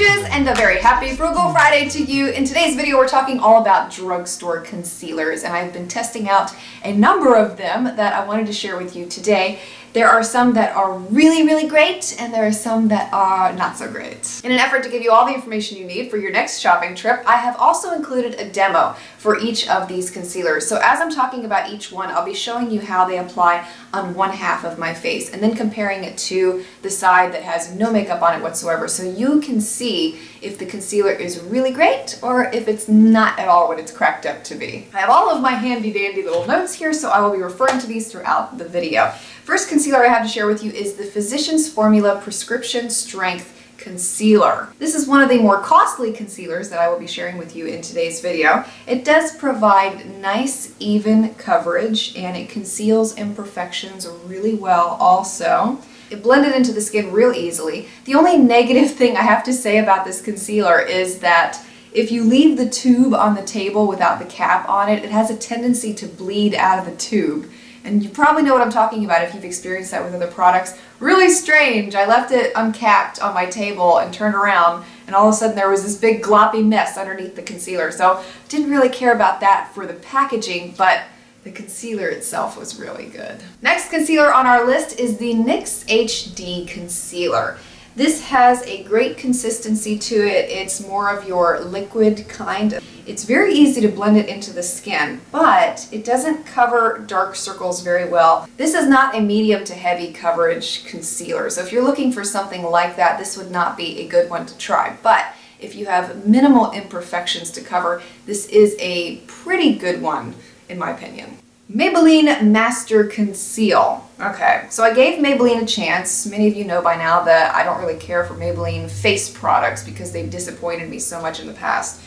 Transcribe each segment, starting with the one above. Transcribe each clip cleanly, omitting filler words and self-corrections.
gorgeous and a very happy Frugal Friday to you. In today's video, we're talking all about drugstore concealers, and I've been testing out a number of them that I wanted to share with you today. There are some that are really, really great, and there are some that are not so great. In an effort to give you all the information you need for your next shopping trip, I have also included a demo for each of these concealers. So as I'm talking about each one, I'll be showing you how they apply on one half of my face and then comparing it to the side that has no makeup on it whatsoever, so you can see if the concealer is really great or if it's not at all what it's cracked up to be. I have all of my handy dandy little notes here, so I will be referring to these throughout the video. First concealer I have to share with you is the Physicians Formula Prescription Strength Concealer. This is one of the more costly concealers that I will be sharing with you in today's video. It does provide nice, even coverage, and it conceals imperfections really well also. It blended into the skin real easily. The only negative thing I have to say about this concealer is that if you leave the tube on the table without the cap on it, it has a tendency to bleed out of the tube. And you probably know what I'm talking about if you've experienced that with other products. Really strange. I left it uncapped on my table and turned around, and all of a sudden there was this big gloppy mess underneath the concealer. So didn't really care about that for the packaging, but the concealer itself was really good. Next concealer on our list is the NYX HD Concealer. This has a great consistency to it. It's more of your liquid kind. It's very easy to blend it into the skin, but it doesn't cover dark circles very well. This is not a medium to heavy coverage concealer, so if you're looking for something like that, this would not be a good one to try. But if you have minimal imperfections to cover, this is a pretty good one, in my opinion. Maybelline Master Conceal. Okay, so I gave Maybelline a chance. Many of you know by now that I don't really care for Maybelline face products because they've disappointed me so much in the past.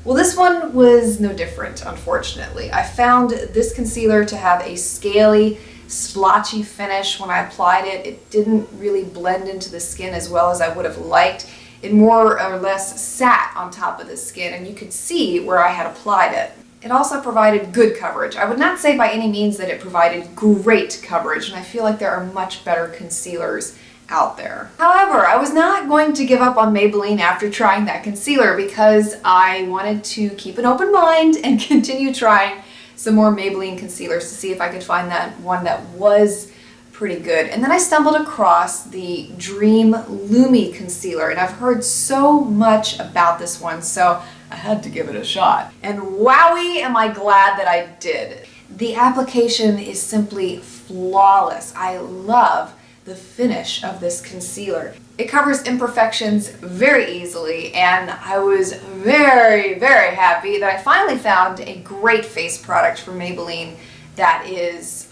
Well, this one was no different, unfortunately. I found this concealer to have a scaly, splotchy finish when I applied it. It didn't really blend into the skin as well as I would have liked. It more or less sat on top of the skin, and you could see where I had applied it. It also provided good coverage. I would not say by any means that it provided great coverage, and I feel like there are much better concealers out there. However, I was not going to give up on Maybelline after trying that concealer because I wanted to keep an open mind and continue trying some more Maybelline concealers to see if I could find that one that was pretty good. And then I stumbled across the Dream Lumi concealer, and I've heard so much about this one, so I had to give it a shot. And wowie, am I glad that I did. The application is simply flawless. I love the finish of this concealer. It covers imperfections very easily, and I was very, very happy that I finally found a great face product from Maybelline that is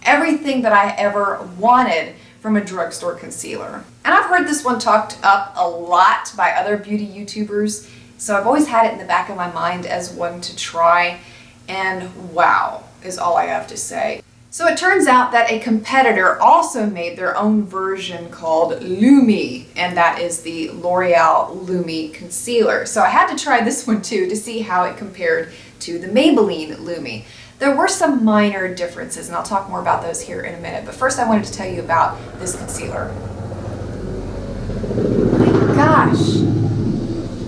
everything that I ever wanted from a drugstore concealer. And I've heard this one talked up a lot by other beauty YouTubers, so I've always had it in the back of my mind as one to try, and wow is all I have to say. So it turns out that a competitor also made their own version called Lumi, and that is the L'Oreal Lumi Concealer. So I had to try this one too to see how it compared to the Maybelline Lumi. There were some minor differences, and I'll talk more about those here in a minute, but first I wanted to tell you about this concealer. My gosh!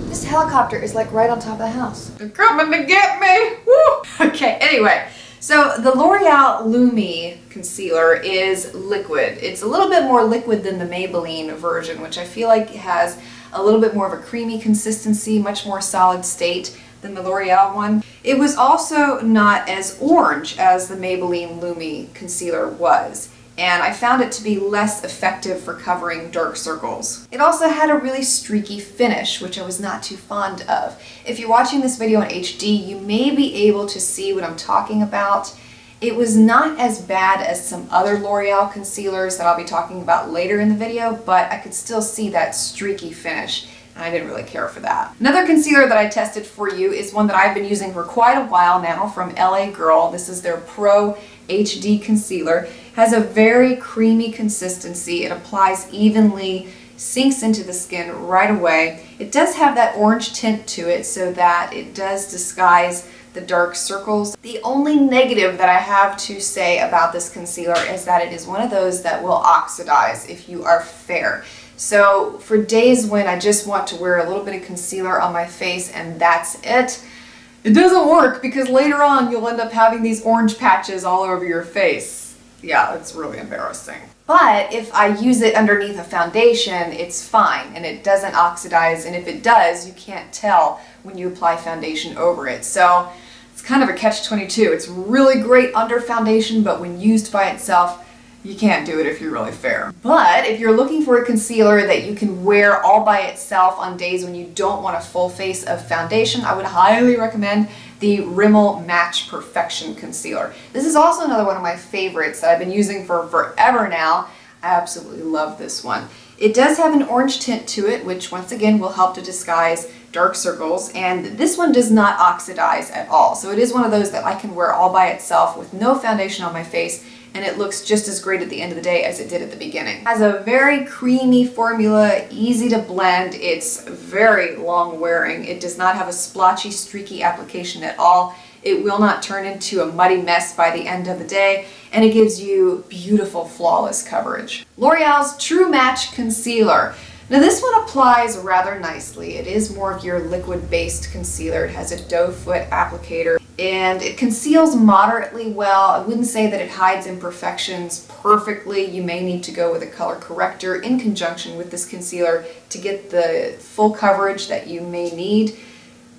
This helicopter is like right on top of the house. They're coming to get me! Woo! Okay, anyway. So the L'Oreal Lumi concealer is liquid. It's a little bit more liquid than the Maybelline version, which I feel like has a little bit more of a creamy consistency, much more solid state than the L'Oreal one. It was also not as orange as the Maybelline Lumi concealer was, and I found it to be less effective for covering dark circles. It also had a really streaky finish, which I was not too fond of. If you're watching this video in HD, you may be able to see what I'm talking about. It was not as bad as some other L'Oreal concealers that I'll be talking about later in the video, but I could still see that streaky finish, and I didn't really care for that. Another concealer that I tested for you is one that I've been using for quite a while now from LA Girl. This is their Pro HD Concealer. Has a very creamy consistency. It applies evenly, sinks into the skin right away. It does have that orange tint to it so that it does disguise the dark circles. The only negative that I have to say about this concealer is that it is one of those that will oxidize if you are fair. So for days when I just want to wear a little bit of concealer on my face and that's it, it doesn't work because later on you'll end up having these orange patches all over your face. Yeah, it's really embarrassing. But if I use it underneath a foundation, it's fine and it doesn't oxidize, and if it does, you can't tell when you apply foundation over it. So it's kind of a catch-22. It's really great under foundation, but when used by itself, you can't do it if you're really fair. But if you're looking for a concealer that you can wear all by itself on days when you don't want a full face of foundation, I would highly recommend the Rimmel Match Perfection Concealer. This is also another one of my favorites that I've been using for forever now. I absolutely love this one. It does have an orange tint to it, which once again will help to disguise dark circles, and this one does not oxidize at all. So it is one of those that I can wear all by itself with no foundation on my face, and it looks just as great at the end of the day as it did at the beginning. It has a very creamy formula, easy to blend, it's very long wearing, it does not have a splotchy, streaky application at all, it will not turn into a muddy mess by the end of the day, and it gives you beautiful, flawless coverage. L'Oreal's True Match Concealer. Now this one applies rather nicely. It is more of your liquid-based concealer. It has a doe foot applicator and it conceals moderately well. I wouldn't say that it hides imperfections perfectly. You may need to go with a color corrector in conjunction with this concealer to get the full coverage that you may need.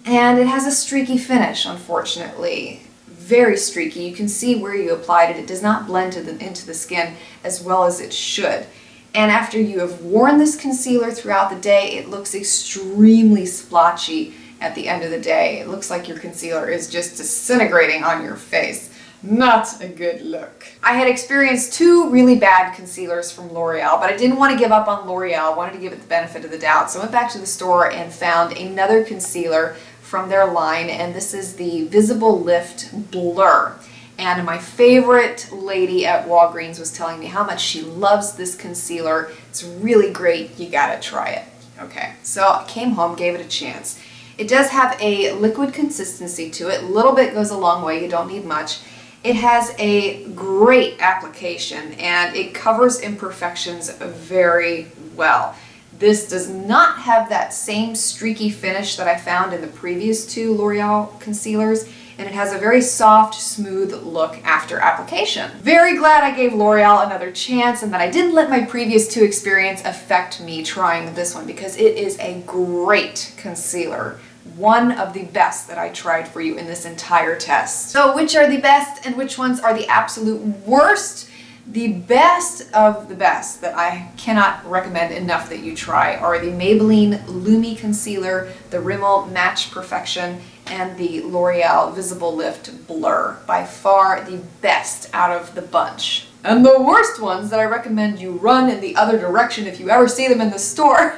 And it has a streaky finish, unfortunately. Very streaky. You can see where you applied it. It does not blend into the skin as well as it should. And after you have worn this concealer throughout the day, it looks extremely splotchy at the end of the day. It looks like your concealer is just disintegrating on your face. Not a good look. I had experienced two really bad concealers from L'Oreal, but I didn't want to give up on L'Oreal. I wanted to give it the benefit of the doubt. So I went back to the store and found another concealer from their line, and this is the Visible Lift Blur. And my favorite lady at Walgreens was telling me how much she loves this concealer. It's really great. You gotta try it. Okay, so I came home, gave it a chance. It does have a liquid consistency to it. A little bit goes a long way. You don't need much. It has a great application and it covers imperfections very well. This does not have that same streaky finish that I found in the previous two L'Oreal concealers, and it has a very soft, smooth look after application. Very glad I gave L'Oreal another chance and that I didn't let my previous two experience affect me trying this one, because it is a great concealer. One of the best that I tried for you in this entire test. So which are the best and which ones are the absolute worst? The best of the best that I cannot recommend enough that you try are the Maybelline Lumi Concealer, the Rimmel Match Perfection, and the L'Oreal Visible Lift Blur. By far the best out of the bunch. And the worst ones that I recommend you run in the other direction if you ever see them in the store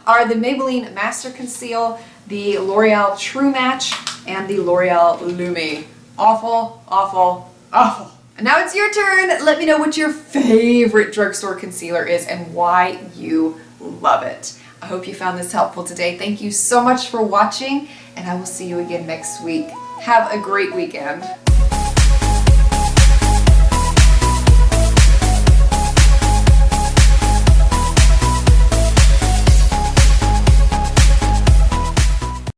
are the Maybelline Master Conceal, the L'Oreal True Match, and the L'Oreal Lumi. Awful, awful, awful. And now it's your turn. Let me know what your favorite drugstore concealer is and why you love it. I hope you found this helpful today. Thank you so much for watching, and I will see you again next week. Have a great weekend.